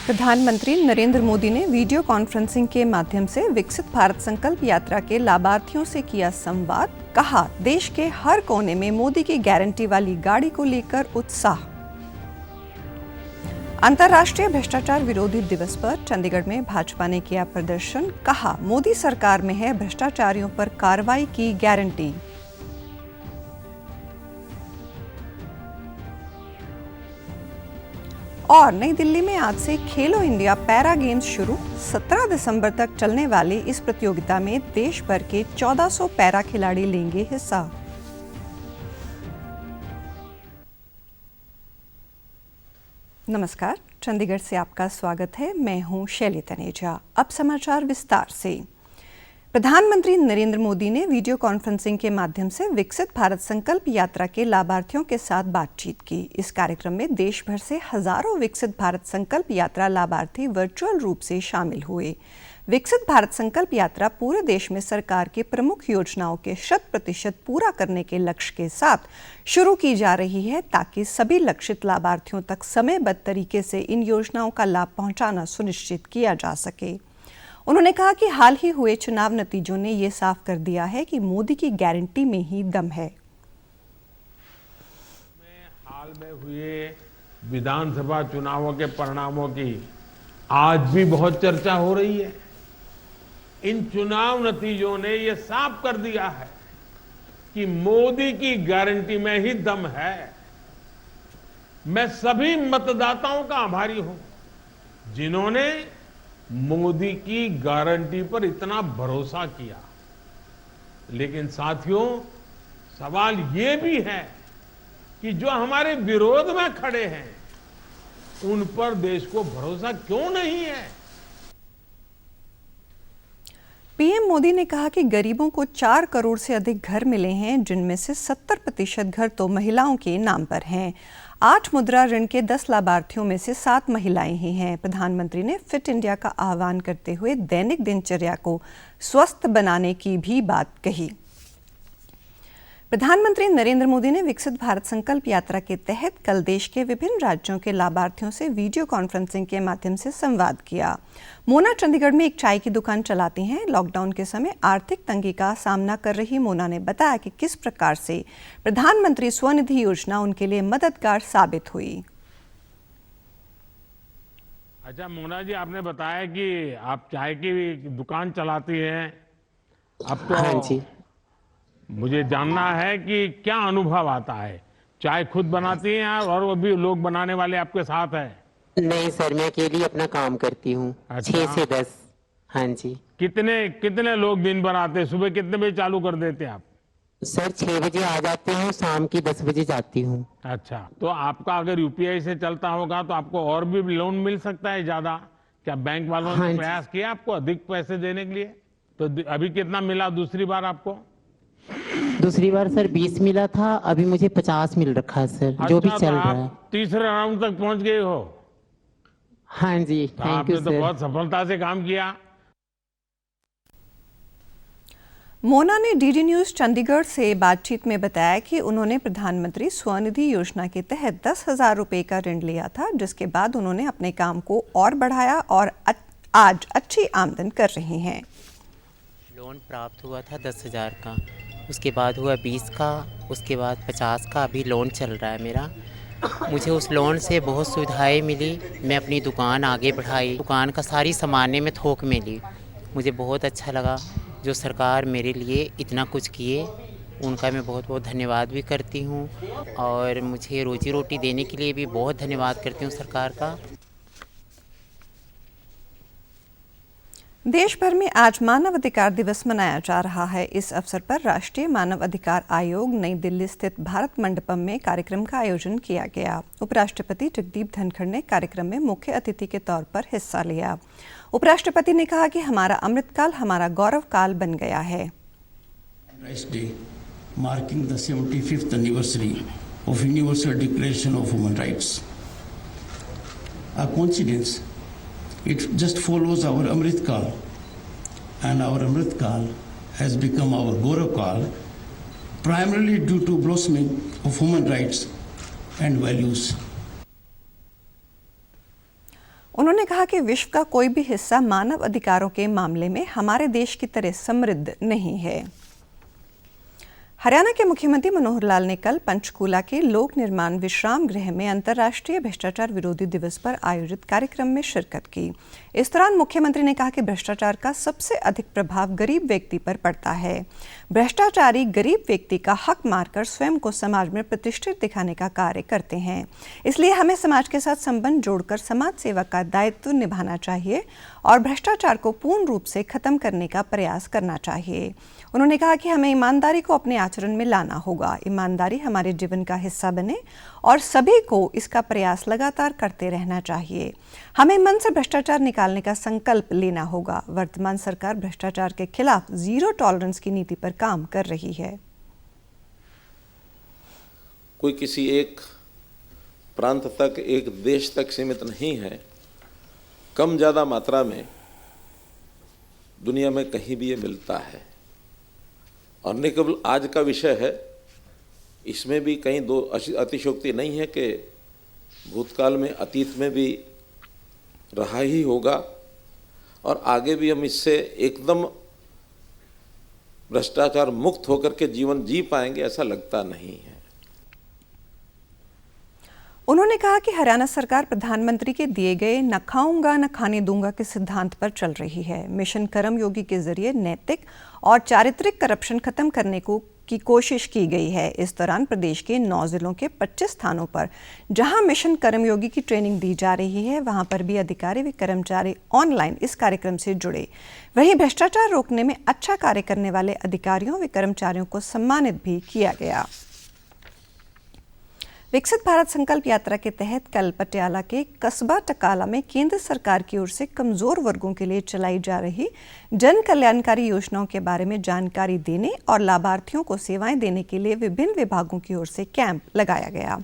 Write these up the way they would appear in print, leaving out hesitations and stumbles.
प्रधानमंत्री नरेंद्र मोदी ने video conferencing के माध्यम से विकसित भारत संकल्प यात्रा के लाभार्थियों से किया संवाद। कहा, देश के हर कोने में मोदी की गारंटी वाली गाड़ी को लेकर उत्साह। अंतर्राष्ट्रीय भ्रष्टाचार विरोधी दिवस पर चंडीगढ़ में भाजपा ने किया प्रदर्शन। कहा, मोदी सरकार में है भ्रष्टाचारियों पर कार्रवाई की गारंटी। और नई दिल्ली में आज से खेलो इंडिया पैरा गेम्स शुरू। 17 दिसंबर तक चलने वाली इस प्रतियोगिता में देश भर के 1400 पैरा खिलाड़ी लेंगे हिस्सा। नमस्कार, चंडीगढ़ से आपका स्वागत है। मैं हूं शैली तनेजा। अब समाचार विस्तार से। प्रधानमंत्री नरेंद्र मोदी ने वीडियो कॉन्फ्रेंसिंग के माध्यम से विकसित भारत संकल्प यात्रा के लाभार्थियों के साथ बातचीत की। इस कार्यक्रम में देश भर से हजारों विकसित भारत संकल्प यात्रा लाभार्थी वर्चुअल रूप से शामिल हुए। विकसित भारत संकल्प यात्रा पूरे देश में सरकार की प्रमुख योजनाओं के 100% पूरा करने के लक्ष्य के साथ शुरू की जा रही है, ताकि सभी लक्षित लाभार्थियों तक समयबद्ध तरीके से इन योजनाओं का लाभ पहुंचाना सुनिश्चित किया जा सके। उन्होंने कहा कि हाल ही हुए चुनाव नतीजों ने ये साफ कर दिया है कि मोदी की गारंटी में ही दम है। हाल में हुए विधानसभा चुनावों के परिणामों की आज भी बहुत चर्चा हो रही है। इन चुनाव नतीजों ने ये साफ कर दिया है कि मोदी की गारंटी में ही दम है। मैं सभी मतदाताओं का आभारी हूं जिन्होंने मोदी की गारंटी पर इतना भरोसा किया। लेकिन साथियों, सवाल ये भी है कि जो हमारे विरोध में खड़े हैं उन पर देश को भरोसा क्यों नहीं है। पीएम मोदी ने कहा कि गरीबों को 4 करोड़ से अधिक घर मिले हैं, जिनमें से 70% घर तो महिलाओं के नाम पर हैं। 8 मुद्रा ऋण के 10 लाभार्थियों में से 7 महिलाएं ही हैं। प्रधानमंत्री ने फिट इंडिया का आह्वान करते हुए दैनिक दिनचर्या को स्वस्थ बनाने की भी बात कही। प्रधानमंत्री नरेंद्र मोदी ने विकसित भारत संकल्प यात्रा के तहत कल देश के विभिन्न राज्यों के लाभार्थियों से वीडियो कॉन्फ्रेंसिंग के माध्यम से संवाद किया। मोना चंडीगढ़ में एक चाय की दुकान चलाती हैं। लॉकडाउन के समय आर्थिक तंगी का सामना कर रही मोना ने बताया कि किस प्रकार से प्रधानमंत्री स्वनिधि योजना उनके लिए मददगार साबित हुई। अच्छा मोना जी, आपने बताया कि आप चाय की दुकान चलाती हैं। अब तो हाँ जी, मुझे जानना है कि क्या अनुभव आता है। चाय खुद बनाती हैं और वो भी लोग बनाने वाले आपके साथ हैं? नहीं सर, मैं अकेली अपना काम करती हूँ। अच्छा। 6 से 10। हाँ जी कितने कितने लोग दिन भर आते हैं? सुबह कितने बजे चालू कर देते हैं आप? सर, 6 बजे आ जाती हूँ, शाम की 10 बजे जाती हूँ। अच्छा, तो आपका अगर यूपीआई से चलता होगा तो आपको और भी लोन मिल सकता है ज्यादा। क्या बैंक वालों हाँ ने जी। प्रयास किया आपको अधिक पैसे देने के लिए? तो अभी कितना मिला दूसरी बार आपको? दूसरी बार सर 20 मिला था, अभी मुझे 50 मिल रखा है सर। जो भी अच्छा, चल तो रहा आप है। तीसरे राउंड तक पहुंच गए हो। हाँ जी, तो थैंक आपने यू तो सर। बहुत सफलता से काम किया। मोना ने डीडी न्यूज चंडीगढ़ से बातचीत में बताया कि उन्होंने प्रधानमंत्री स्वनिधि योजना के तहत 10,000 रुपए का ऋण लिया था, जिसके बाद उन्होंने अपने काम को और बढ़ाया और आज अच्छी आमदन कर रही हैं। लोन प्राप्त हुआ था 10,000 का, उसके बाद हुआ 20 का, उसके बाद 50 का अभी लोन चल रहा है मेरा। मुझे उस लोन से बहुत सुविधाएं मिली। मैं अपनी दुकान आगे बढ़ाई, दुकान का सारी सामानें में थोक में ली। मुझे बहुत अच्छा लगा। जो सरकार मेरे लिए इतना कुछ किए उनका मैं बहुत बहुत धन्यवाद भी करती हूँ, और मुझे रोजी रोटी देने के लिए भी बहुत धन्यवाद करती हूँ सरकार का। देश भर में आज मानव अधिकार दिवस मनाया जा रहा है। इस अवसर पर राष्ट्रीय मानव अधिकार आयोग नई दिल्ली स्थित भारत मंडपम में कार्यक्रम का आयोजन किया गया। उपराष्ट्रपति जगदीप धनखड़ ने कार्यक्रम में मुख्य अतिथि के तौर पर हिस्सा लिया। उपराष्ट्रपति ने कहा कि हमारा अमृतकाल हमारा गौरव काल बन गया है। Marking the 75th anniversary of Universal Declaration of Human Rights. A coincidence. It just follows our Amrit Kal, and our Amrit Kal has become our Gaurav Kal, primarily due to blossoming of human rights and values. उन्होंने कहा कि विश्व का कोई भी हिस्सा मानव अधिकारों के मामले में हमारे देश की तरह समृद्ध नहीं है। हरियाणा के मुख्यमंत्री मनोहर लाल ने कल पंचकूला के लोक निर्माण विश्राम गृह में अंतर्राष्ट्रीय भ्रष्टाचार विरोधी दिवस पर आयोजित कार्यक्रम में शिरकत की। इस दौरान मुख्यमंत्री ने कहा कि भ्रष्टाचार का सबसे अधिक प्रभाव गरीब व्यक्ति पर पड़ता है। भ्रष्टाचारी गरीब व्यक्ति का हक मारकर स्वयं को समाज में प्रतिष्ठित दिखाने का कार्य करते हैं। इसलिए हमें समाज के साथ संबंध जोड़कर समाज सेवा का दायित्व निभाना चाहिए और भ्रष्टाचार को पूर्ण रूप से खत्म करने का प्रयास करना चाहिए। उन्होंने कहा कि हमें ईमानदारी को अपने आचरण में लाना होगा। ईमानदारी हमारे जीवन का हिस्सा बने और सभी को इसका प्रयास लगातार करते रहना चाहिए। हमें मन से भ्रष्टाचार निकालने का संकल्प लेना होगा। वर्तमान सरकार भ्रष्टाचार के खिलाफ जीरो टॉलरेंस की नीति पर काम कर रही है। कोई किसी एक प्रांत तक, एक देश तक सीमित नहीं है। कम ज़्यादा मात्रा में दुनिया में कहीं भी ये मिलता है और न केवल आज का विषय है, इसमें भी कहीं दो अतिशयोक्ति नहीं है कि भूतकाल में, अतीत में भी रहा ही होगा और आगे भी हम इससे एकदम भ्रष्टाचार मुक्त होकर के जीवन जी पाएंगे ऐसा लगता नहीं है। उन्होंने कहा कि हरियाणा सरकार प्रधानमंत्री के दिए गए न खाऊंगा न खाने दूंगा के सिद्धांत पर चल रही है। मिशन कर्मयोगी के जरिए नैतिक और चारित्रिक करप्शन खत्म करने की कोशिश की गई है। इस दौरान प्रदेश के 9 जिलों के 25 स्थानों पर जहां मिशन कर्मयोगी की ट्रेनिंग दी जा रही है, वहां पर भी अधिकारी व कर्मचारी ऑनलाइन इस कार्यक्रम से जुड़े। वहीं भ्रष्टाचार रोकने में अच्छा कार्य करने वाले अधिकारियों व कर्मचारियों को सम्मानित भी किया गया। विकसित भारत संकल्प यात्रा के तहत कल पटियाला के कस्बा टकाला में केंद्र सरकार की ओर से कमजोर वर्गों के लिए चलाई जा रही जन कल्याणकारी योजनाओं के बारे में जानकारी देने और लाभार्थियों को सेवाएं देने के लिए विभिन्न विभागों की ओर से कैंप लगाया गया।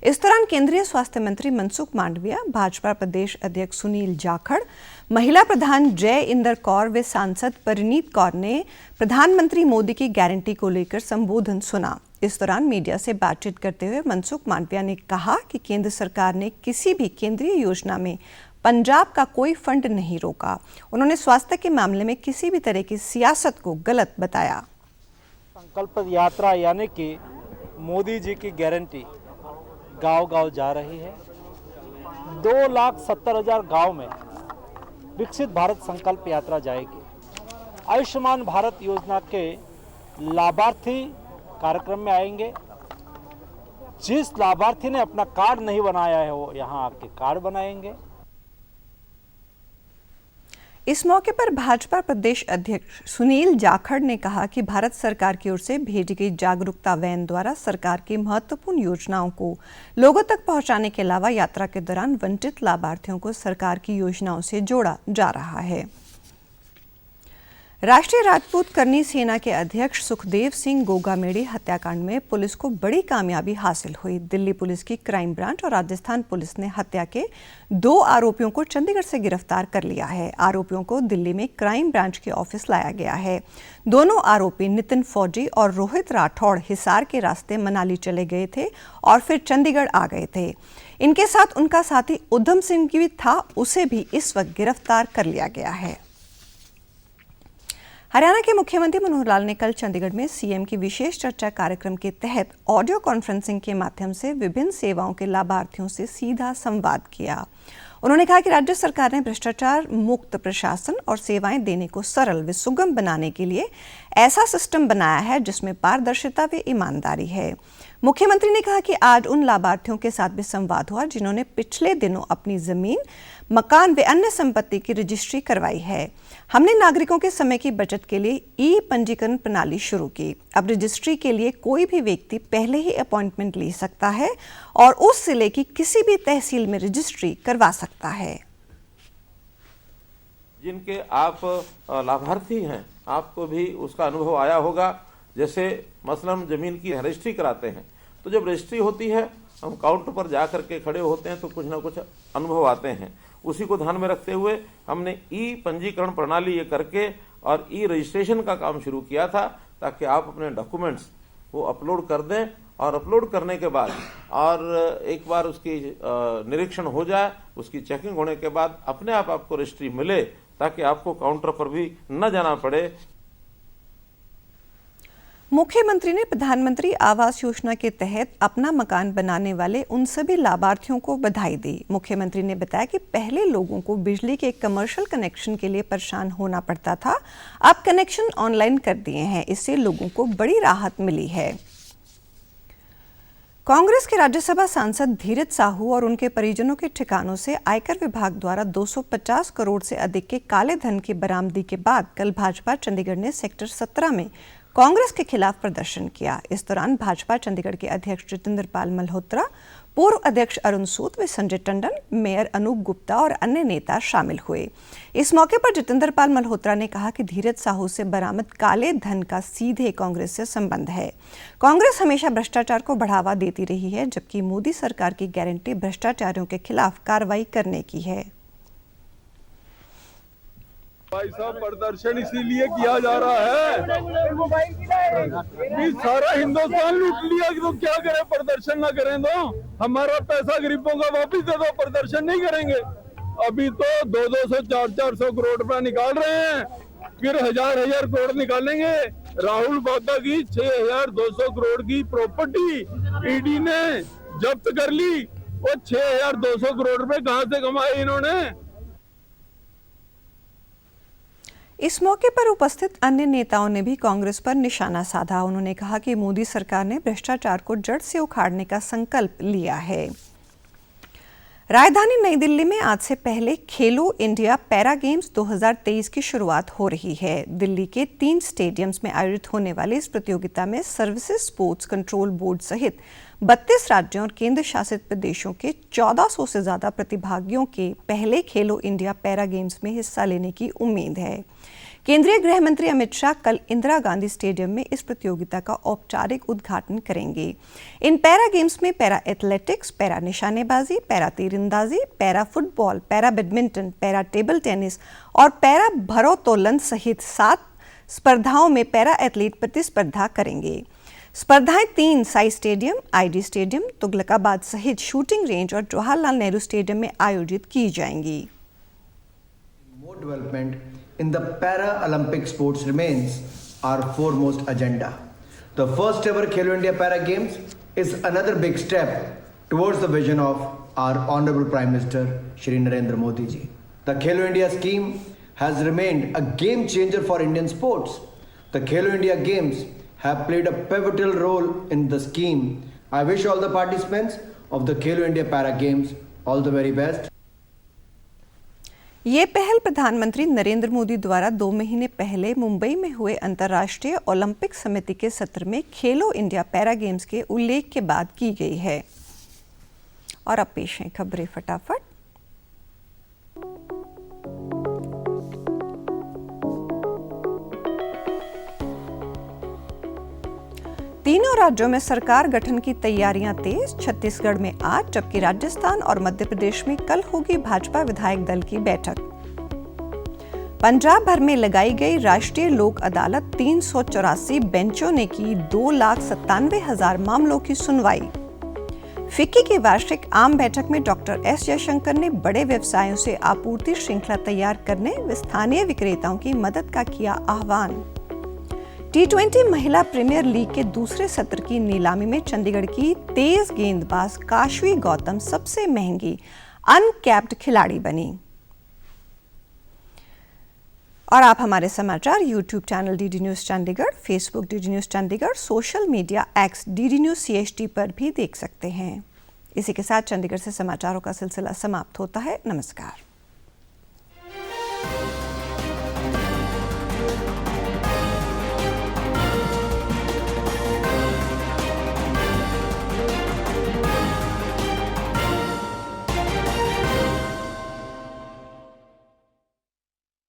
इस दौरान केंद्रीय स्वास्थ्य मंत्री मनसुख मांडविया, भाजपा प्रदेश अध्यक्ष सुनील जाखड़, महिला प्रधान जय इंदर कौर व सांसद परिनीत कौर ने प्रधानमंत्री मोदी की गारंटी को लेकर संबोधन सुना। इस दौरान मीडिया से बातचीत करते हुए मनसुख मांडविया ने कहा कि केंद्र सरकार ने किसी भी केंद्रीय योजना में पंजाब का कोई फंड नहीं रोका। उन्होंने स्वास्थ्य के मामले में किसी भी तरह की सियासत को गलत बताया। संकल्प यात्रा यानी कि मोदी जी की गारंटी गांव-गांव जा रही है। 2,70,000 गांव में विकसित भारत संकल्प यात्रा जाएगी। आयुष्मान भारत योजना के लाभार्थी कार्यक्रम में आएंगे। जिस लाभार्थी ने अपना कार्ड नहीं बनाया है वो यहाँ आके कार्ड बनाएंगे। इस मौके पर भाजपा प्रदेश अध्यक्ष सुनील जाखड़ ने कहा कि भारत सरकार की ओर से भेजी गई जागरूकता वैन द्वारा सरकार की महत्वपूर्ण योजनाओं को लोगों तक पहुंचाने के अलावा यात्रा के दौरान वंचित लाभार्थियों को सरकार की योजनाओं से जोड़ा जा रहा है। राष्ट्रीय राजपूत करनी सेना के अध्यक्ष सुखदेव सिंह गोगामेड़ी हत्याकांड में पुलिस को बड़ी कामयाबी हासिल हुई। दिल्ली पुलिस की क्राइम ब्रांच और राजस्थान पुलिस ने हत्या के 2 आरोपियों को चंडीगढ़ से गिरफ्तार कर लिया है। आरोपियों को दिल्ली में क्राइम ब्रांच के ऑफिस लाया गया है। दोनों आरोपी नितिन फौजी और रोहित राठौड़ हिसार के रास्ते मनाली चले गए थे और फिर चंडीगढ़ आ गए थे। इनके साथ उनका साथी उधम सिंह भी था, उसे भी इस वक्त गिरफ्तार कर लिया गया है। हरियाणा के मुख्यमंत्री मनोहर लाल ने कल चंडीगढ़ में सीएम की विशेष चर्चा कार्यक्रम के तहत ऑडियो कॉन्फ्रेंसिंग के माध्यम से विभिन्न सेवाओं के लाभार्थियों से सीधा संवाद किया। उन्होंने कहा कि राज्य सरकार ने भ्रष्टाचार मुक्त प्रशासन और सेवाएं देने को सरल व सुगम बनाने के लिए ऐसा सिस्टम बनाया है जिसमें पारदर्शिता व ईमानदारी है। मुख्यमंत्री ने कहा कि आज उन लाभार्थियों के साथ भी संवाद हुआ जिन्होंने पिछले दिनों अपनी जमीन, मकान व अन्य संपत्ति की रजिस्ट्री करवाई है। हमने नागरिकों के समय की बचत के लिए ई पंजीकरण प्रणाली शुरू की। अब रजिस्ट्री के लिए कोई भी व्यक्ति पहले ही अपॉइंटमेंट ले सकता है और उस जिले की किसी भी तहसील में रजिस्ट्री करवा सकता है। जिनके आप लाभार्थी हैं, आपको भी उसका अनुभव आया होगा। जैसे मसलन जमीन की रजिस्ट्री कराते हैं तो जब रजिस्ट्री होती है हम काउंटर पर जा करके खड़े होते हैं तो कुछ ना कुछ अनुभव आते हैं। उसी को ध्यान में रखते हुए हमने ई पंजीकरण प्रणाली ये करके और ई रजिस्ट्रेशन का काम शुरू किया था ताकि आप अपने डॉक्यूमेंट्स वो अपलोड कर दें और अपलोड करने के बाद और एक बार उसकी निरीक्षण हो जाए, उसकी चेकिंग होने के बाद अपने आप आपको रजिस्ट्री मिले, ताकि आपको काउंटर पर भी न जाना पड़े। मुख्यमंत्री ने प्रधानमंत्री आवास योजना के तहत अपना मकान बनाने वाले उन सभी लाभार्थियों को बधाई दी। मुख्यमंत्री ने बताया कि पहले लोगों को बिजली के कमर्शियल कनेक्शन के लिए परेशान होना पड़ता था, अब कनेक्शन ऑनलाइन कर दिए हैं, इससे लोगों को बड़ी राहत मिली है। कांग्रेस के राज्यसभा सांसद धीरज साहू और उनके परिजनों के ठिकानों से आयकर विभाग द्वारा 250 करोड़ से अधिक के काले धन की बरामदी के बाद कल भाजपा चंडीगढ़ ने सेक्टर 17 में कांग्रेस के खिलाफ प्रदर्शन किया। इस दौरान भाजपा चंडीगढ़ के अध्यक्ष जितेंद्र पाल मल्होत्रा, पूर्व अध्यक्ष अरुण सूद व संजय टंडन, मेयर अनूप गुप्ता और अन्य नेता शामिल हुए। इस मौके पर जितेंद्र पाल मल्होत्रा ने कहा कि धीरज साहू से बरामद काले धन का सीधे कांग्रेस से संबंध है। कांग्रेस हमेशा भ्रष्टाचार को बढ़ावा देती रही है, जबकि मोदी सरकार की गारंटी भ्रष्टाचारियों के खिलाफ कार्रवाई करने की है। भाई साहब, प्रदर्शन इसीलिए किया जा रहा है कि सारा हिंदुस्तान लूट लिया, तो क्या करें, प्रदर्शन ना करें तो हमारा पैसा गरीबों का वापस दे दो, प्रदर्शन नहीं करेंगे। अभी तो 200 400 करोड़ रुपया निकाल रहे हैं, फिर हजार करोड़ निकालेंगे। राहुल बाबा की 6200 करोड़ की प्रॉपर्टी ईडी ने जब्त कर ली, और 6200 करोड़ रुपए कहां से कमाए इन्होंने। इस मौके पर उपस्थित अन्य नेताओं ने भी कांग्रेस पर निशाना साधा। उन्होंने कहा कि मोदी सरकार ने भ्रष्टाचार को जड़ से उखाड़ने का संकल्प लिया है। राजधानी नई दिल्ली में आज से पहले खेलो इंडिया पैरा गेम्स 2023 की शुरुआत हो रही है। दिल्ली के 3 स्टेडियम्स में आयोजित होने वाली इस प्रतियोगिता में सर्विसेज स्पोर्ट्स कंट्रोल बोर्ड सहित 32 राज्यों और केंद्र शासित प्रदेशों के 1400 से ज्यादा प्रतिभागियों के पहले खेलो इंडिया पैरा गेम्स में हिस्सा लेने की उम्मीद है। केंद्रीय गृह मंत्री अमित शाह कल इंदिरा गांधी स्टेडियम में इस प्रतियोगिता का औपचारिक उद्घाटन करेंगे। इन पैरा गेम्स में पैरा एथलेटिक्स, पैरा निशानेबाजी, पैरा तीरंदाजी, para football, para badminton, para table tennis और पैरा भारोत्तोलन सहित 7 स्पर्धाओं में पैरा एथलीट प्रतिस्पर्धा करेंगे। स्पर्धाएं 3 SAI stadium, ID stadium, Tughlakabad सहित शूटिंग रेंज और जवाहरलाल नेहरू स्टेडियम में आयोजित की जाएंगी। More development in the Para-Olympic sports remains our foremost agenda. The first ever Khelo India Para Games is another big step towards the vision of our Honorable Prime Minister Shri Narendra Modi ji. The Khelo India scheme has remained a game changer for Indian sports. The Khelo India Games have played a pivotal role in the scheme. I wish all the participants of the Khelo India Para Games all the very best. ये पहल प्रधानमंत्री नरेंद्र मोदी द्वारा 2 महीने पहले मुंबई में हुए अंतर्राष्ट्रीय Olympic समिति के सत्र में खेलो इंडिया पैरा गेम्स के उल्लेख के बाद की गई है। और अब पेश हैं खबरें फटाफट। तीनों राज्यों में सरकार गठन की तैयारियां तेज। छत्तीसगढ़ में आज, जबकि राजस्थान और मध्य प्रदेश में कल होगी भाजपा विधायक दल की बैठक। पंजाब भर में लगाई गई राष्ट्रीय लोक अदालत, 384 बेंचों ने की 2,97,000 मामलों की सुनवाई। फिक्की की वार्षिक आम बैठक में डॉक्टर एस जयशंकर ने बड़े व्यवसायों से आपूर्ति श्रृंखला तैयार करने व स्थानीय विक्रेताओं की मदद का किया आह्वान। T20 महिला प्रीमियर लीग के दूसरे सत्र की नीलामी में चंडीगढ़ की तेज गेंदबाज काशवी गौतम सबसे महंगी अनकैप्ड खिलाड़ी बनी। और आप हमारे समाचार YouTube channel DD news Chandigarh, Facebook DD news Chandigarh, social media X DD news CHT पर भी देख सकते हैं। इसी के साथ चंडीगढ़ से समाचारों का सिलसिला समाप्त होता है। नमस्कार।